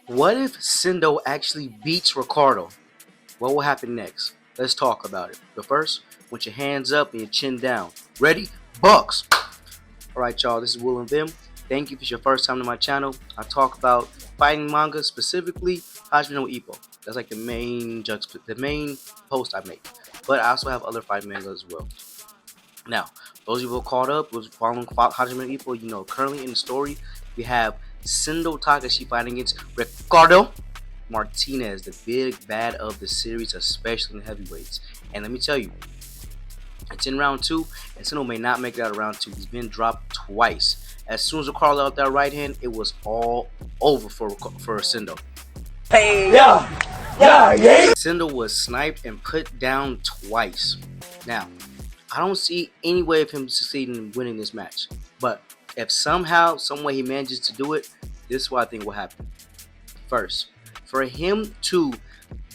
What if Sendo actually beats Ricardo? What will happen next? Let's talk about it. But first, with your hands up and your chin down. Ready? Bucks! Alright, y'all, this is Will and Vim. Thank you if it's your first time to my channel. I talk about fighting manga, specifically Hajime no Ippo. That's like the main post I make. But I also have other fighting manga as well. Now, those of you who are caught up was following Hajime no Ippo, you know, currently in the story, we have Sendo Takashi fighting against Ricardo Martinez, the big bad of the series, especially in the heavyweights. And let me tell you, it's in round two, and Sendo may not make it out of round two. He's been dropped twice. As soon as Ricardo out that right hand, it was all over for Sendo. Hey, yeah. Sendo was sniped and put down twice. Now, I don't see any way of him succeeding in winning this match. But if somehow, some way he manages to do it, this is what I think will happen. First, for him to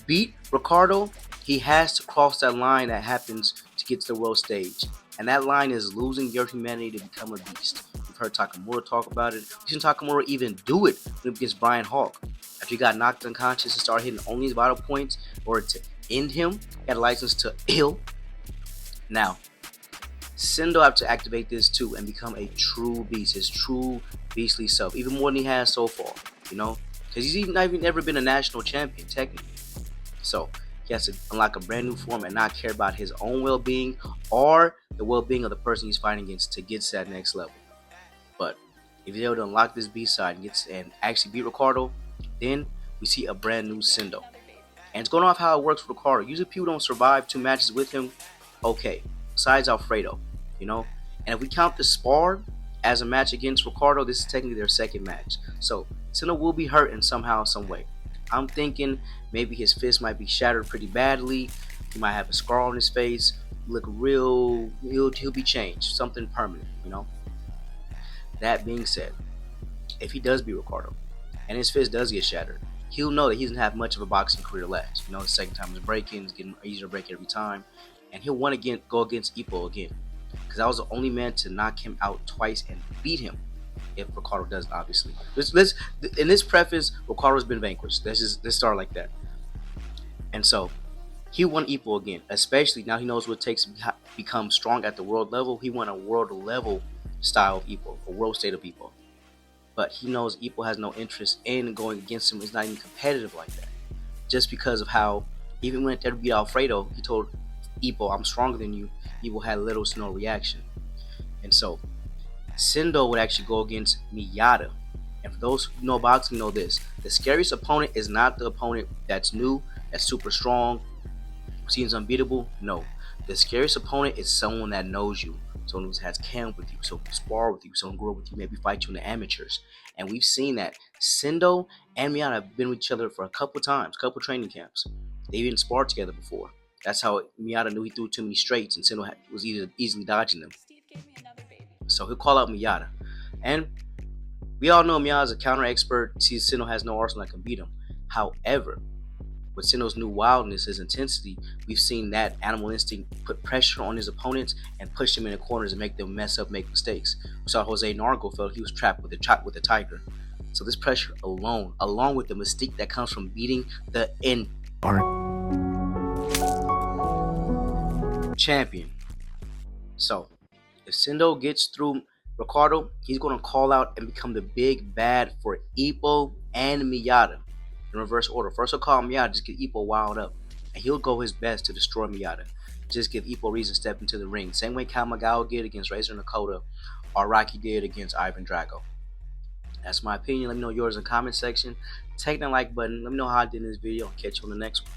beat Ricardo, he has to cross that line that happens to get to the world stage. And that line is losing your humanity to become a beast. We've heard Takamura talk about it. We've seen Takamura even do it against Brian Hawk. After he got knocked unconscious and started hitting only his vital points or to end him, he had a license to ill. Now, Sendo have to activate this too and become a true beast, his true beastly self, even more than he has so far, you know? Because he's not even ever been a national champion, technically. So, he has to unlock a brand new form and not care about his own well-being or the well-being of the person he's fighting against to get to that next level. But if he's able to unlock this beast side and actually beat Ricardo, then we see a brand new Sendo. And it's going off how it works for Ricardo. Usually people don't survive 2 matches with him. Okay, besides Alfredo, you know. And if we count the spar as a match against Ricardo, this is technically their second match. So Sendo will be hurt in somehow, some way. I'm thinking maybe his fist might be shattered pretty badly. He might have a scar on his face. Look real. He'll be changed, something permanent, you know. That being said, if he does beat Ricardo and his fist does get shattered, he'll know that he doesn't have much of a boxing career left. You know, the second time is breaking, it's getting easier to break every time, and he'll want to go against Ippo again, because I was the only man to knock him out twice and beat him. If Ricardo does, obviously. In this preface, Ricardo's been vanquished. Let's start like that. And so he won Ippo again, especially now he knows what it takes to become strong at the world level. He won a world level style of Ippo, a world state of Ippo. But he knows Ippo has no interest in going against him. He's not even competitive like that. Just because of how, even when it beat Alfredo, he told Ippo, "I'm stronger than you." Ippo had little to no reaction. And so Sendo would actually go against Miyata. And for those who know boxing, know this: the scariest opponent is not the opponent that's new, that's super strong, seems unbeatable. No, the scariest opponent is someone that knows you, someone who has camp with you, someone who spar with you, someone who grew up with you, maybe fight you in the amateurs. And we've seen that Sendo and Miyata have been with each other for a couple times, couple training camps. They even sparred together before. That's how Miyata knew he threw too many straights, and Sendo was easily dodging them. So he'll call out Miyata. And we all know Miyata's a counter expert. Sees Sendo has no arsenal that can beat him. However, with Sendo's new wildness, his intensity, we've seen that animal instinct put pressure on his opponents and push them in the corners and make them mess up, make mistakes. We saw Jose Nargo felt he was trapped with the tiger. So this pressure alone, along with the mystique that comes from beating the champion. So if Sendo gets through Ricardo, he's going to call out and become the big bad for Ippo and Miyata in reverse order. First he'll call Miyata, just get Ippo wild up, and he'll go his best to destroy Miyata. Just give Ippo reason to step into the ring. Same way Kamagawa did against Razor Nakota, or Rocky did against Ivan Drago. That's my opinion. Let me know yours in the comment section. Take that like button. Let me know how I did in this video. I'll catch you on the next one.